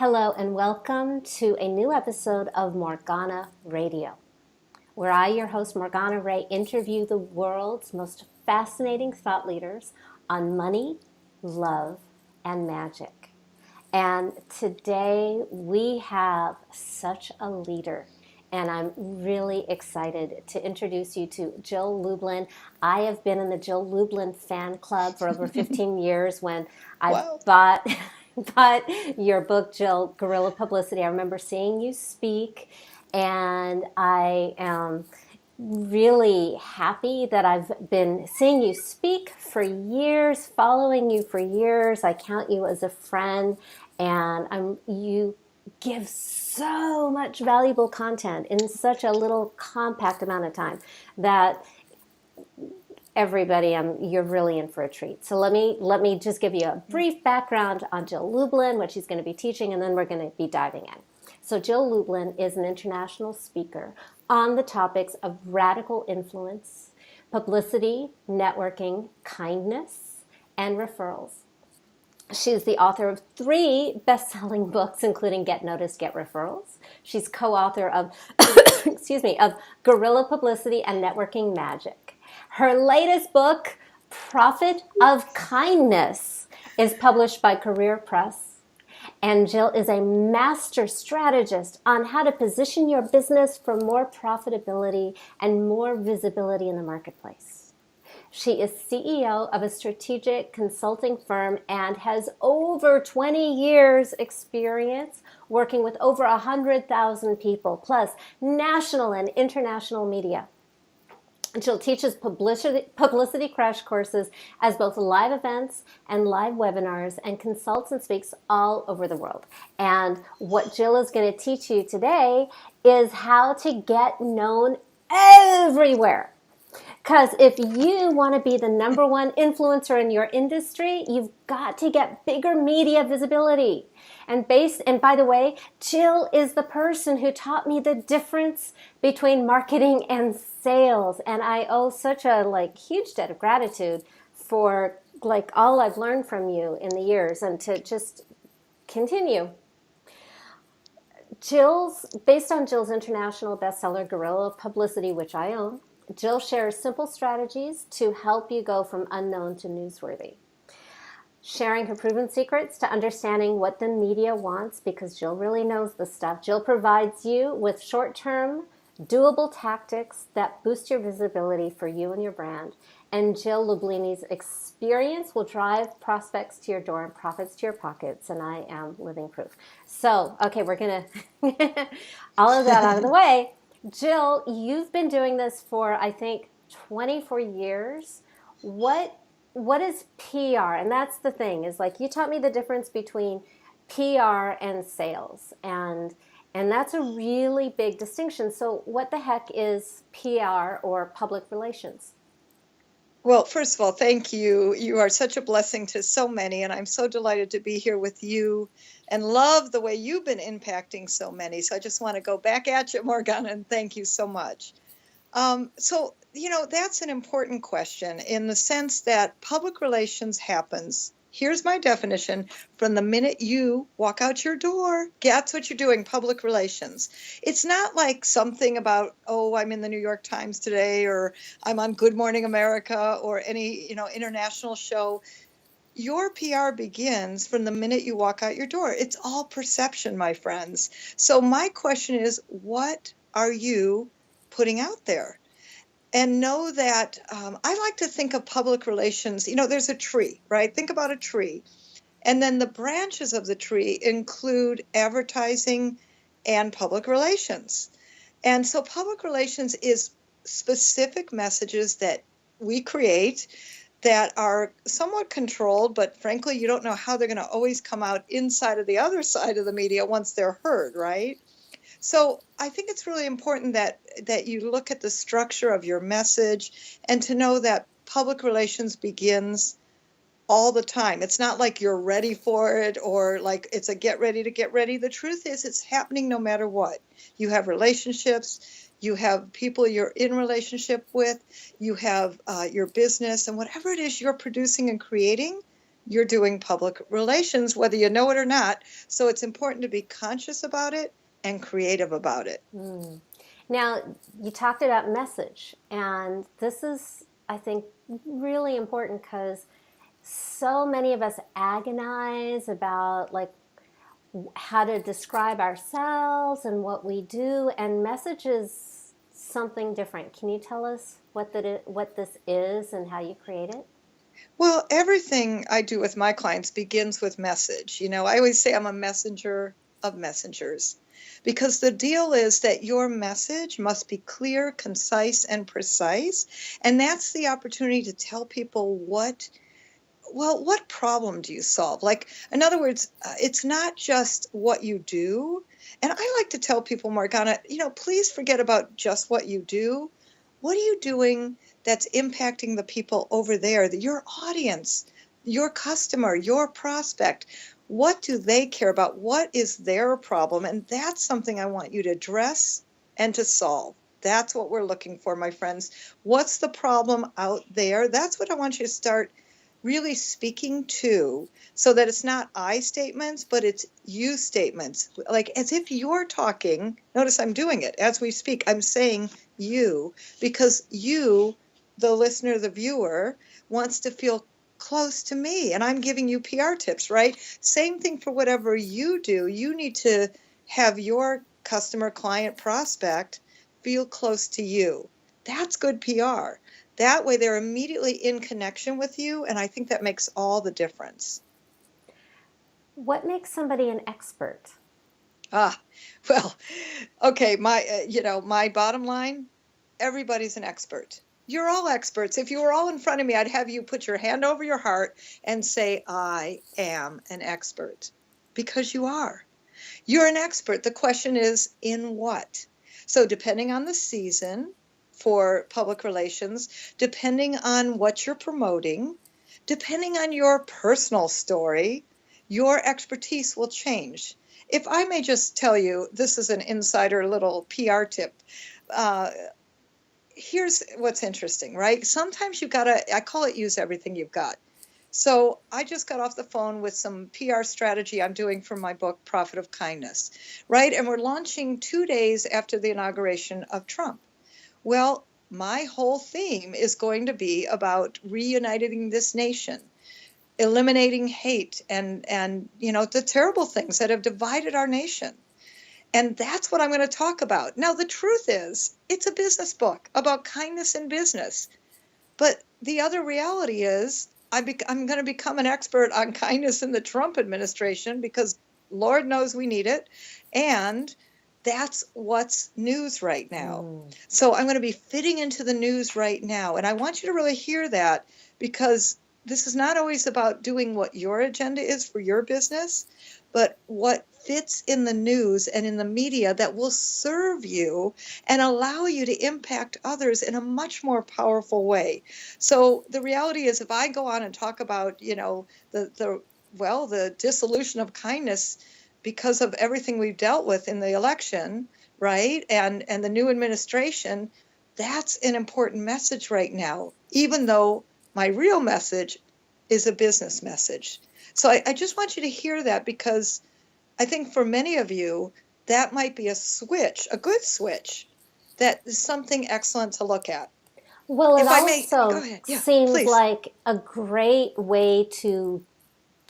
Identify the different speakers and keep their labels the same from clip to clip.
Speaker 1: Hello and welcome to a new episode of Morgana Radio, where I, your host Morgana Ray, interview the world's most fascinating thought leaders on money, love, and magic. And today we have such a leader, and I'm really excited to introduce you to Jill Lublin. I have been in the Jill Lublin fan club for over 15 years when I
Speaker 2: Wow.
Speaker 1: bought your book, Jill, Guerrilla Publicity. I remember seeing you speak, and I am really happy that I've been seeing you speak for years, following you for years. I count you as a friend, and you give so much valuable content in such a little compact amount of time that everybody, you're really in for a treat. So let me just give you a brief background on Jill Lublin, what she's going to be teaching, and then we're going to be diving in. So Jill Lublin is an international speaker on the topics of radical influence, publicity, networking, kindness, and referrals. She's the author of 3 best-selling books, including Get Noticed, Get Referrals. She's co-author of, of Guerrilla Publicity and Networking Magic. Her latest book, Profit of Kindness, is published by Career Press. And Jill is a master strategist on how to position your business for more profitability and more visibility in the marketplace. She is CEO of a strategic consulting firm and has over 20 years experience working with over 100,000 people, plus national and international media. Jill teaches publicity crash courses as both live events and live webinars, and consults and speaks all over the world. And what Jill is going to teach you today is how to get known everywhere. Because if you want to be the number one influencer in your industry, you've got to get bigger media visibility. And by the way, Jill is the person who taught me the difference between marketing and sales. And I owe such a huge debt of gratitude for all I've learned from you in the years, and to just continue. Based on Jill's international bestseller, Guerrilla Publicity, which I own, Jill shares simple strategies to help you go from unknown to newsworthy. Sharing her proven secrets to understanding what the media wants, because Jill really knows the stuff. Jill provides you with short-term, doable tactics that boost your visibility for you and your brand. And Jill Lublini's experience will drive prospects to your door and profits to your pockets, and I am living proof. So, okay, we're going to all of that out of the way. Jill, you've been doing this for, I think, 24 years. What is PR? And that's the thing, is you taught me the difference between PR and sales. And that's a really big distinction. So what the heck is PR, or public relations?
Speaker 2: Well, first of all, thank you. You are such a blessing to so many, and I'm so delighted to be here with you and love the way you've been impacting so many. So I just want to go back at you, Morgana, and thank you so much. That's an important question in the sense that public relations happens. Here's my definition: from the minute you walk out your door, that's what you're doing, public relations. It's not like something about, I'm in the New York Times today, or I'm on Good Morning America, or any, international show. Your PR begins from the minute you walk out your door. It's all perception, my friends. So my question is, what are you putting out there? And know that I like to think of public relations, there's a tree, right? Think about a tree. And then the branches of the tree include advertising and public relations. And so public relations is specific messages that we create that are somewhat controlled, but frankly, you don't know how they're going to always come out inside of the other side of the media once they're heard, right? So I think it's really important that you look at the structure of your message, and to know that public relations begins all the time. It's not like you're ready for it, or like it's a get ready to get ready. The truth is, it's happening no matter what. You have relationships, you have people you're in relationship with, you have your business, and whatever it is you're producing and creating, you're doing public relations, whether you know it or not. So it's important to be conscious about it and creative about it.
Speaker 1: Now, you talked about message, and this is, I think, really important because so many of us agonize about like how to describe ourselves and what we do, and message is something different. Can you tell us what this is and how you create it?
Speaker 2: Well, everything I do with my clients begins with message. I always say I'm a messenger of messengers because the deal is that your message must be clear, concise, and precise. And that's the opportunity to tell people what problem do you solve? Like, in other words, it's not just what you do. And I like to tell people, Morgana, please forget about just what you do. What are you doing that's impacting the people over there, your audience, your customer, your prospect? What do they care about? What is their problem? And that's something I want you to address and to solve. That's what we're looking for, my friends. What's the problem out there? That's what I want you to start really speaking to, so that it's not I statements, but it's you statements. Like as if you're talking. Notice I'm doing it as we speak. I'm saying you because you, the listener, the viewer, wants to feel close to me. And I'm giving you PR tips, right? Same thing for whatever you do. You need to have your customer, client, prospect feel close to you. That's good PR. That way they're immediately in connection with you, and I think that makes all the difference.
Speaker 1: What makes somebody an expert?
Speaker 2: Well, okay, my bottom line, everybody's an expert. You're all experts. If you were all in front of me, I'd have you put your hand over your heart and say, I am an expert, because you are. You're an expert. The question is, in what? So depending on the season, for public relations, depending on what you're promoting, depending on your personal story, your expertise will change. If I may just tell you, this is an insider little PR tip. Here's what's interesting, right? Sometimes you've got to, I call it use everything you've got. So I just got off the phone with some PR strategy I'm doing for my book, Profit of Kindness, right? And we're launching 2 days after the inauguration of Trump. Well, my whole theme is going to be about reuniting this nation, eliminating hate and the terrible things that have divided our nation. And that's what I'm going to talk about. Now, the truth is, it's a business book about kindness in business. But the other reality is I'm going to become an expert on kindness in the Trump administration because Lord knows we need it. And that's what's news right now. So I'm going to be fitting into the news right now. And I want you to really hear that, because this is not always about doing what your agenda is for your business, but what fits in the news and in the media that will serve you and allow you to impact others in a much more powerful way. So the reality is, if I go on and talk about, the dissolution of kindness because of everything we've dealt with in the election, right, and the new administration, that's an important message right now, even though my real message is a business message. So I just want you to hear that, because I think for many of you, that might be a switch, a good switch, that is something excellent to look at.
Speaker 1: Well, it
Speaker 2: If I may,
Speaker 1: also
Speaker 2: go ahead. Yeah,
Speaker 1: seems
Speaker 2: please.
Speaker 1: like a great way to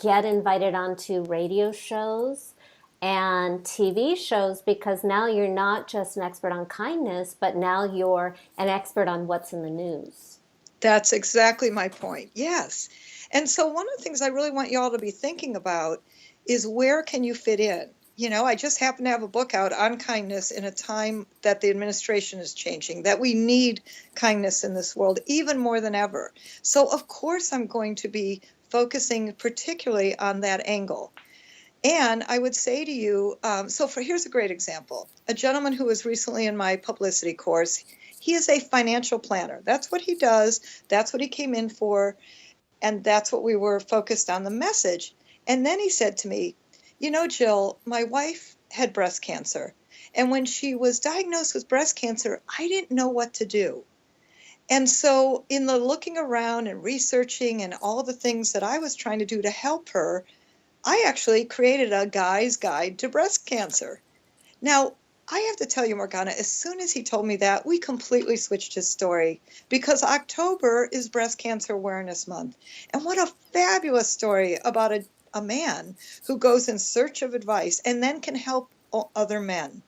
Speaker 1: get invited onto radio shows and TV shows, because now you're not just an expert on kindness, but now you're an expert on what's in the news.
Speaker 2: That's exactly my point. Yes. And so one of the things I really want you all to be thinking about is, where can you fit in? I just happen to have a book out on kindness in a time that the administration is changing, that we need kindness in this world even more than ever. So of course I'm going to be focusing particularly on that angle. And I would say to you, here's a great example. A gentleman who was recently in my publicity course, he is a financial planner. That's what he does. That's what he came in for. And that's what we were focused on, the message. And then he said to me, Jill, my wife had breast cancer. And when she was diagnosed with breast cancer, I didn't know what to do. And so in the looking around and researching and all the things that I was trying to do to help her, I actually created a guy's guide to breast cancer. Now, I have to tell you, Morgana, as soon as he told me that, we completely switched his story because October is Breast Cancer Awareness Month. And what a fabulous story about a man who goes in search of advice and then can help other men.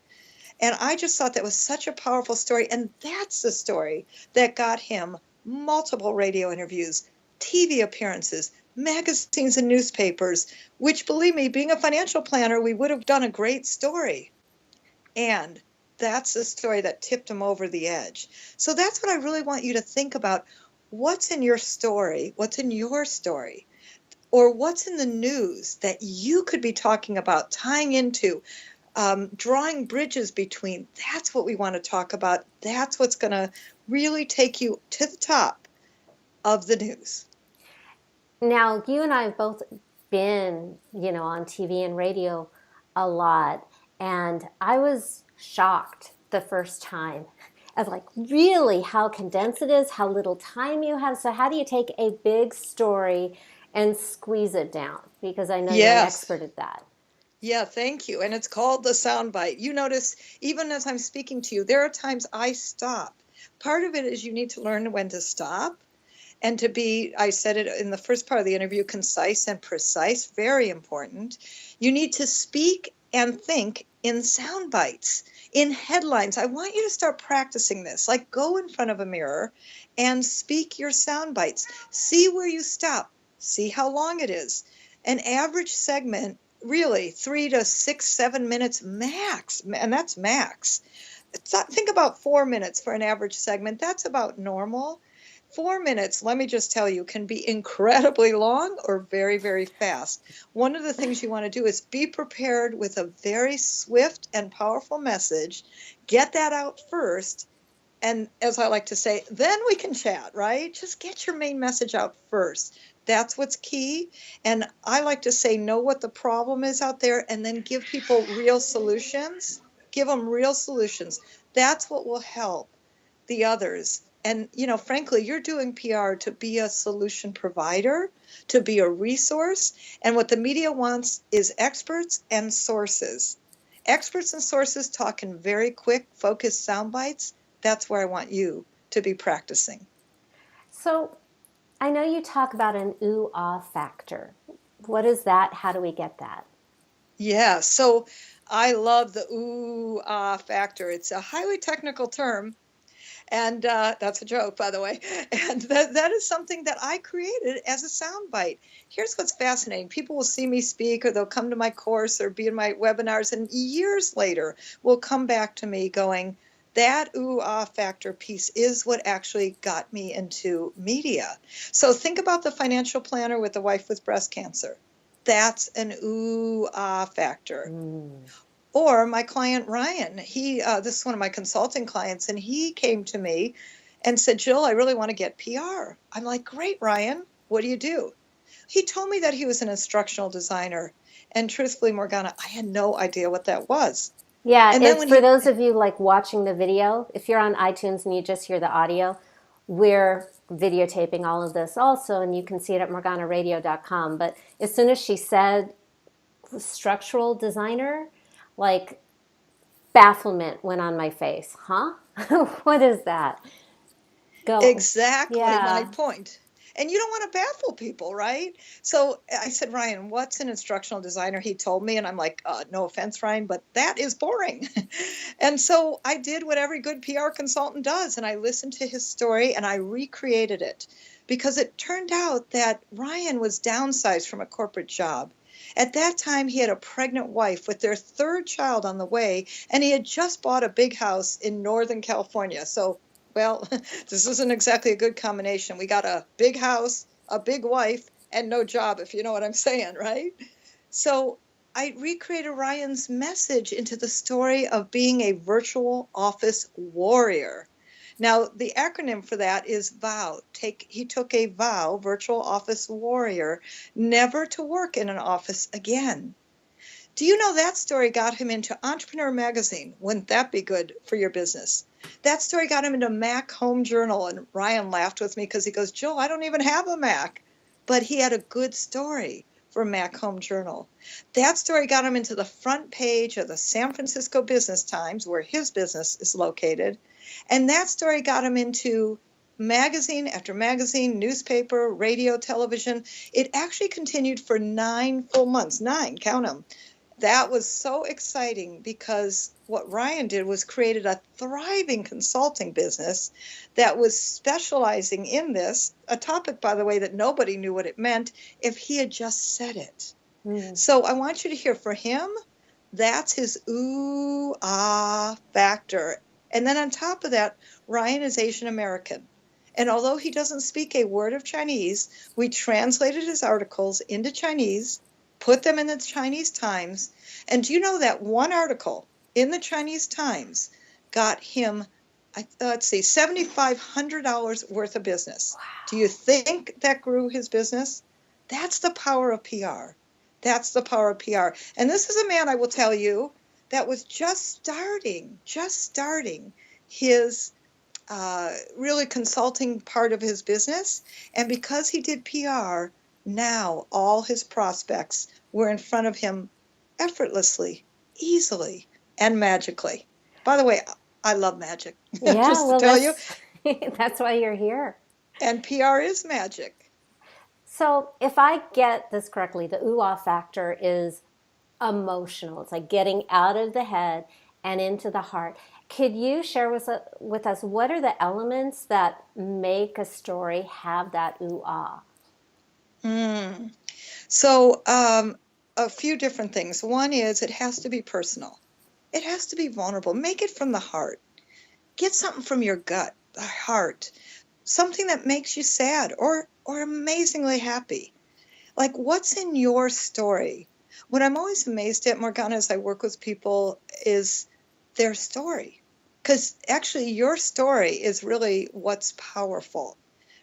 Speaker 2: And I just thought that was such a powerful story. And that's the story that got him multiple radio interviews, TV appearances, magazines and newspapers, which, believe me, being a financial planner, we would have done a great story. And that's the story that tipped him over the edge. So that's what I really want you to think about. What's in your story? What's in your story? Or what's in the news that you could be talking about, tying into, drawing bridges between? That's what we want to talk about. That's what's going to really take you to the top of the news.
Speaker 1: Now, you and I have both been, on TV and radio a lot. And I was shocked the first time of really how condensed it is, how little time you have. So how do you take a big story and squeeze it down? Because I know you're an expert at that.
Speaker 2: Yeah, thank you. And it's called the soundbite. You notice, even as I'm speaking to you, there are times I stop. Part of it is you need to learn when to stop and to be, I said it in the first part of the interview, concise and precise, very important. You need to speak and think in sound bites, in headlines. I want you to start practicing this. Go in front of a mirror and speak your sound bites. See where you stop. See how long it is. An average segment, really 3 to 6, 7 minutes max, and that's max. Think about 4 minutes for an average segment. That's about normal. 4 minutes, let me just tell you, can be incredibly long or very, very fast. One of the things you want to do is be prepared with a very swift and powerful message. Get that out first. And as I like to say, then we can chat, right? Just get your main message out first. That's what's key. And I like to say, know what the problem is out there and then give people real solutions. Give them real solutions. That's what will help the others. And, frankly, you're doing PR to be a solution provider, to be a resource. And what the media wants is experts and sources. Experts and sources talking very quick, focused sound bites. That's where I want you to be practicing.
Speaker 1: So I know you talk about an ooh-ah factor. What is that? How do we get that?
Speaker 2: Yeah, so I love the ooh-ah factor. It's a highly technical term. And that's a joke, by the way. And that is something that I created as a soundbite. Here's what's fascinating. People will see me speak, or they'll come to my course or be in my webinars, and years later will come back to me going, that ooh-ah factor piece is what actually got me into media. So think about the financial planner with the wife with breast cancer. That's an ooh-ah factor. Or my client, Ryan, this is one of my consulting clients, and he came to me and said, Jill, I really want to get PR. I'm like, great, Ryan, what do you do? He told me that he was an instructional designer. And truthfully, Morgana, I had no idea what that was.
Speaker 1: Yeah, and it's for those of you watching the video, if you're on iTunes and you just hear the audio, we're videotaping all of this also, and you can see it at morganaradio.com. But as soon as she said structural designer, bafflement went on my face. Huh? What is that? Go.
Speaker 2: Exactly my point. And you don't want to baffle people, right? So I said, Ryan, what's an instructional designer? He told me, and I'm like, no offense, Ryan, but that is boring. And so I did what every good PR consultant does, and I listened to his story, and I recreated it. Because it turned out that Ryan was downsized from a corporate job. At that time, he had a pregnant wife with their third child on the way, and he had just bought a big house in Northern California. So, well, this isn't exactly a good combination. We got a big house, a big wife, and no job, if you know what I'm saying, right? So I recreated Ryan's message into the story of being a virtual office warrior. Now, the acronym for that is VOW. He took a vow, virtual office warrior, never to work in an office again. Do you know that story got him into Entrepreneur Magazine? Wouldn't that be good for your business? That story got him into Mac Home Journal, and Ryan laughed with me because he goes, Jill, I don't even have a Mac. But he had a good story for Mac Home Journal. That story got him into the front page of the San Francisco Business Times, where his business is located. And that story got him into magazine after magazine, newspaper, radio, television. It actually continued for 9 full months. 9, count them. That was so exciting because what Ryan did was created a thriving consulting business that was specializing in this, a topic, by the way, that nobody knew what it meant if he had just said it. So I want you to hear, for him, that's his ooh, ah factor. And then on top of that, Ryan is Asian American. And although he doesn't speak a word of Chinese, we translated his articles into Chinese, put them in the Chinese Times. And do you know that one article in the Chinese Times got him, $7,500 worth of business? Wow. Do you think that grew his business? That's the power of PR. That's the power of PR. And this is a man, I will tell you, that was just starting his really consulting part of his business. And because he did PR, now all his prospects were in front of him effortlessly, easily, and magically. By the way, I love magic.
Speaker 1: Yeah,
Speaker 2: just to tell you.
Speaker 1: That's why you're here.
Speaker 2: And PR is magic.
Speaker 1: So if I get this correctly, the ooh-ah factor is emotional. It's like getting out of the head and into the heart. Could you share with us what are the elements that make a story have that ooh-ah?
Speaker 2: So a few different things. One is it has to be personal. It has to be vulnerable. Make it from the heart. Get something from your gut, the heart, something that makes you sad or amazingly happy. Like, what's in your story? What I'm always amazed at, Morgana, as I work with people, is their story. Because actually your story is really what's powerful,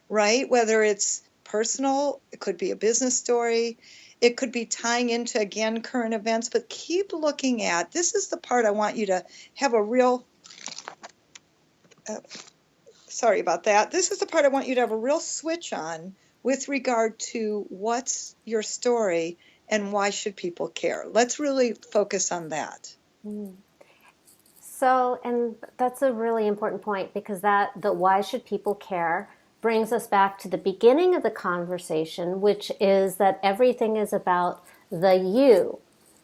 Speaker 2: right? Whether it's personal, it could be a business story, it could be tying into, again, current events, but keep looking at, this is the part I want you to have a real, sorry about that. This is the part I want you to have a real switch on with regard to what's your story and why should people care. Let's really focus on that.
Speaker 1: So, and that's a really important point, because the why should people care brings us back to the beginning of the conversation, which is that everything is about the you,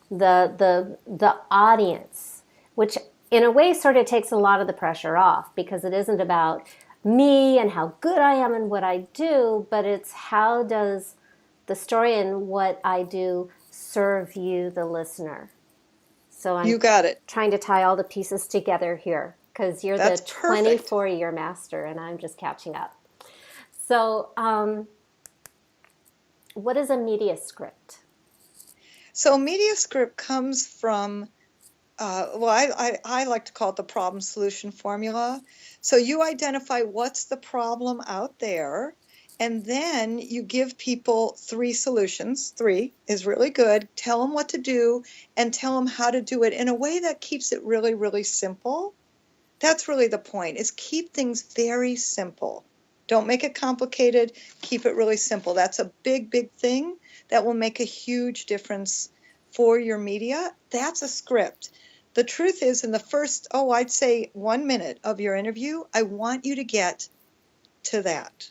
Speaker 1: the audience, which in a way sort of takes a lot of the pressure off, because it isn't about me and how good I am and what I do, but it's how does the story and what I do serve you, the listener. So I'm
Speaker 2: you got it.
Speaker 1: Trying to tie all the pieces together here, because you're
Speaker 2: That's
Speaker 1: the
Speaker 2: perfect.
Speaker 1: 24-year master and I'm just catching up. So what is a media script?
Speaker 2: So media script comes from, I like to call it the problem solution formula. So you identify what's the problem out there, and then you give people 3 solutions. 3 is really good. Tell them what to do and tell them how to do it in a way that keeps it really, really simple. That's really the point, is keep things very simple. Don't make it complicated. Keep it really simple. That's a big, big thing that will make a huge difference for your media. That's a script. The truth is, in the first, I'd say 1 minute of your interview, I want you to get to that.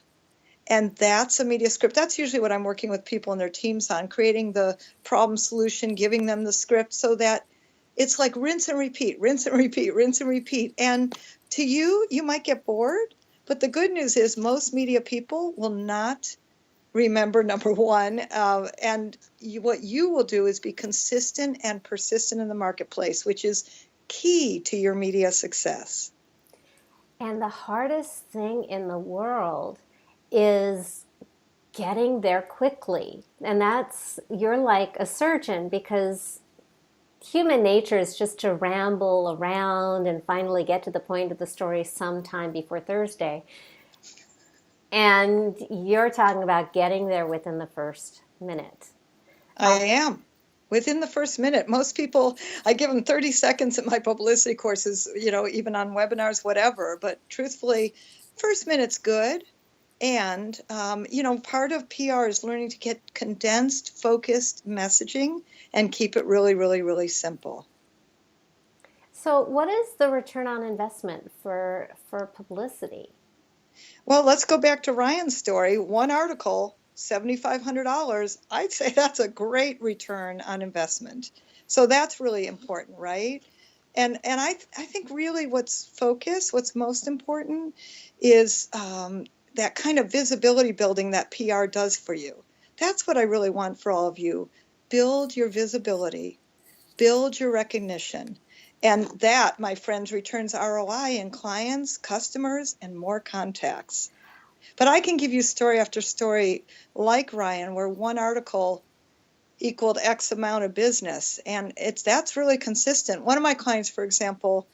Speaker 2: And that's a media script. That's usually what I'm working with people and their teams on, creating the problem solution, giving them the script so that it's like rinse and repeat, rinse and repeat, rinse and repeat. And to you, you might get bored, but the good news is most media people will not remember, number one, and what you will do is be consistent and persistent in the marketplace, which is key to your media success.
Speaker 1: And the hardest thing in the world is getting there quickly. And you're like a surgeon, because human nature is just to ramble around and finally get to the point of the story sometime before Thursday. And you're talking about getting there within the first minute.
Speaker 2: I am. Within the first minute. Most people, I give them 30 seconds at my publicity courses, even on webinars, whatever. But truthfully, first minute's good. And, part of PR is learning to get condensed, focused messaging and keep it really, really, really simple.
Speaker 1: So what is the return on investment for publicity?
Speaker 2: Well, let's go back to Ryan's story. One article, $7,500. I'd say that's a great return on investment. So that's really important, right? And I think really what's most important is that kind of visibility building that PR does for you. That's what I really want for all of you. Build your visibility, build your recognition. And that, my friends, returns ROI in clients, customers, and more contacts. But I can give you story after story like Ryan, where one article equaled X amount of business. And that's really consistent. One of my clients, for example,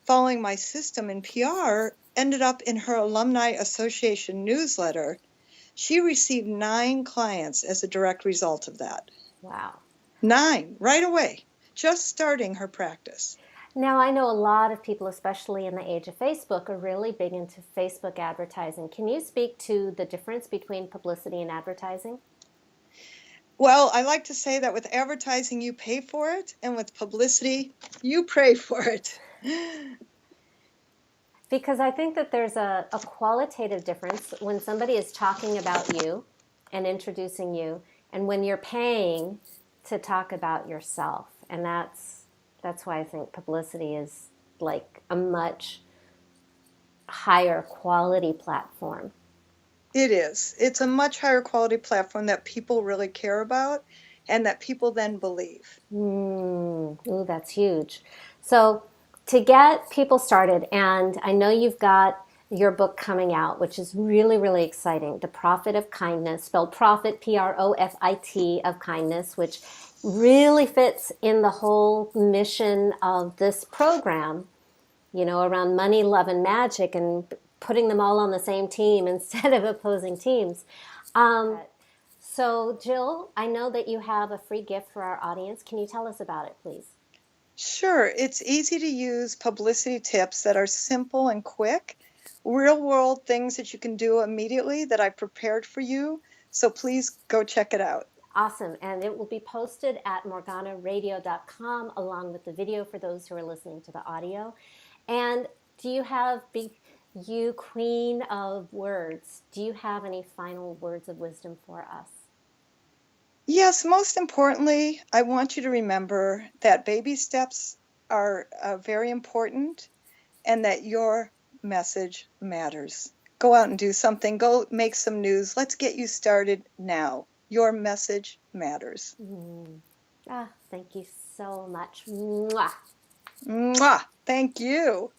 Speaker 2: following my system in PR, ended up in her Alumni Association newsletter. She received 9 clients as a direct result of that.
Speaker 1: Wow.
Speaker 2: 9, right away, just starting her practice.
Speaker 1: Now, I know a lot of people, especially in the age of Facebook, are really big into Facebook advertising. Can you speak to the difference between publicity and advertising?
Speaker 2: Well, I like to say that with advertising, you pay for it, and with publicity, you pray for it.
Speaker 1: Because I think that there's a qualitative difference when somebody is talking about you and introducing you, and when you're paying to talk about yourself. And that's why I think publicity is like a much higher quality platform.
Speaker 2: It is. It's a much higher quality platform that people really care about and that people then believe.
Speaker 1: Ooh, that's huge. So to get people started, and I know you've got your book coming out, which is really, really exciting, The Profit of Kindness, spelled profit, Profit of kindness, which really fits in the whole mission of this program, around money, love, and magic, and putting them all on the same team instead of opposing teams. So Jill, I know that you have a free gift for our audience. Can you tell us about it, please?
Speaker 2: Sure. It's easy to use publicity tips that are simple and quick, real world things that you can do immediately that I've prepared for you. So please go check it out.
Speaker 1: Awesome. And it will be posted at morganaradio.com along with the video for those who are listening to the audio. And do you have, you queen of words, do you have any final words of wisdom for us?
Speaker 2: Yes, most importantly, I want you to remember that baby steps are very important and that your message matters. Go out and do something. Go make some news. Let's get you started now. Your message matters.
Speaker 1: Thank you so much. Mwah.
Speaker 2: Mwah. Thank you.